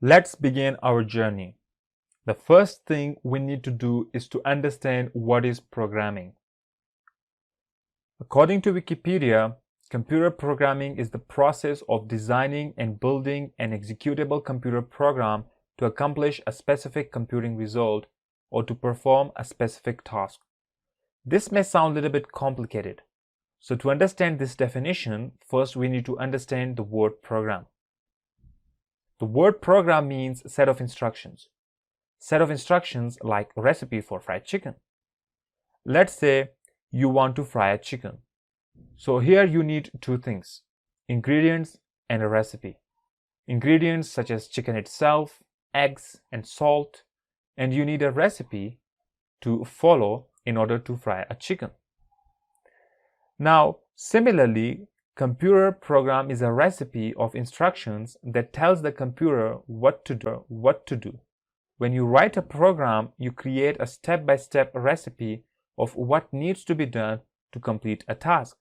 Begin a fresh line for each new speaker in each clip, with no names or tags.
Let's begin our journey. The first thing we need to do is to understand what is programming. According to Wikipedia, computer programming is the process of designing and building an executable computer program to accomplish a specific computing result or to perform a specific task. This may sound a little bit complicated. So to understand this definition, first we need to understand the word program. The word program means set of instructions. Set of instructions like a recipe for fried chicken. Let's say you want to fry a chicken. So here you need two things: ingredients and a recipe. Ingredients such as chicken itself, eggs and salt, and you need a recipe to follow in order to fry a chicken. Now, similarly, computer program is a recipe of instructions that tells the computer what to do. When you write a program, you create a step-by-step recipe of what needs to be done to complete a task.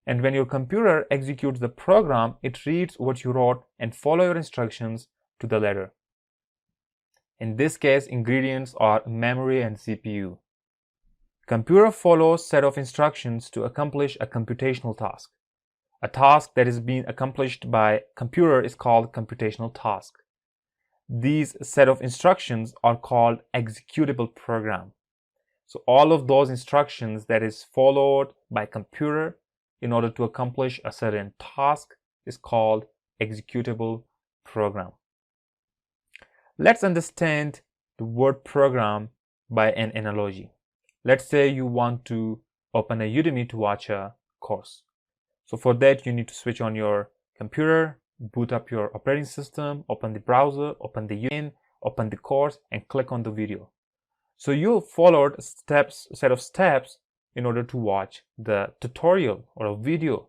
And when your computer executes the program, it reads what you wrote and follows your instructions to the letter. In this case, ingredients are memory and CPU. Computer follows set of instructions to accomplish a computational task. A task that is being accomplished by computer is called computational task. These set of instructions are called executable program. So all of those instructions that is followed by computer in order to accomplish a certain task is called executable program. Let's understand the word program by an analogy. Let's say you want to open a Udemy to watch a course. So for that, you need to switch on your computer, boot up your operating system, open the browser, open the Udemy, open the course, and click on the video. So you followed set of steps in order to watch the tutorial or a video.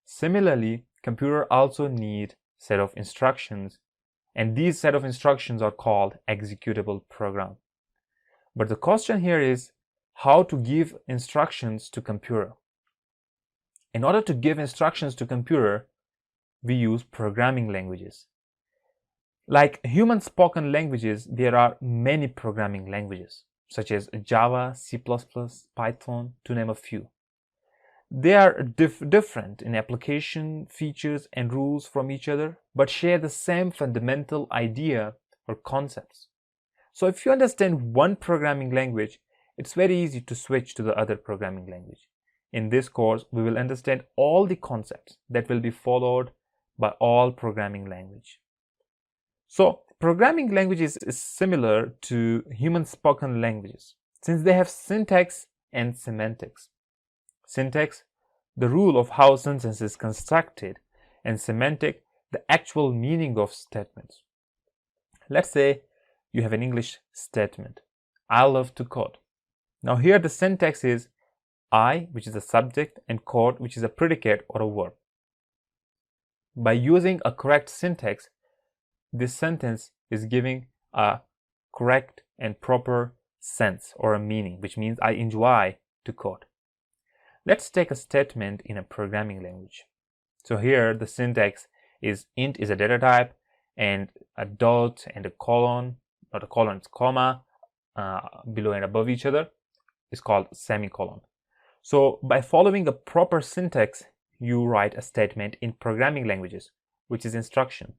Similarly, computer also need set of instructions, and these set of instructions are called executable program. But the question here is how to give instructions to computer. In order to give instructions to computer, we use programming languages. Like human spoken languages, there are many programming languages, such as Java, C++, Python, to name a few. They are different in application, features, and rules from each other, but share the same fundamental idea or concepts. So if you understand one programming language, it's very easy to switch to the other programming language. In this course, we will understand all the concepts that will be followed by all programming language. So programming languages is similar to human spoken languages since they have syntax and semantics. Syntax, the rule of how sentence is constructed, and semantic, the actual meaning of statements. Let's say you have an English statement: I love to code. Now here the syntax is I, which is a subject, and code, which is a predicate or a verb. By using a correct syntax, this sentence is giving a correct and proper sense or a meaning, which means I enjoy to code. Let's take a statement in a programming language. So here the syntax is int is a data type, and a dot and a colon, not a colon, it's comma, below and above each other is called semicolon. So by following a proper syntax, you write a statement in programming languages, which is instruction.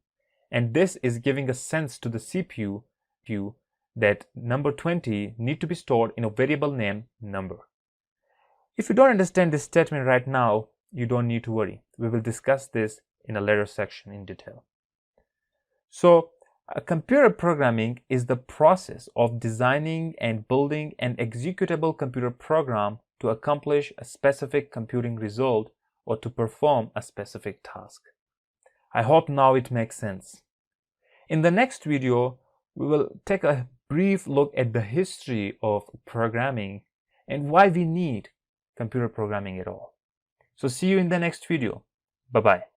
And this is giving a sense to the CPU that number 20 need to be stored in a variable named number. If you don't understand this statement right now, you don't need to worry. We will discuss this in a later section in detail. So computer programming is the process of designing and building an executable computer program to accomplish a specific computing result or to perform a specific task. I hope now it makes sense. In the next video, we will take a brief look at the history of programming and why we need computer programming at all. So see you in the next video. Bye-bye.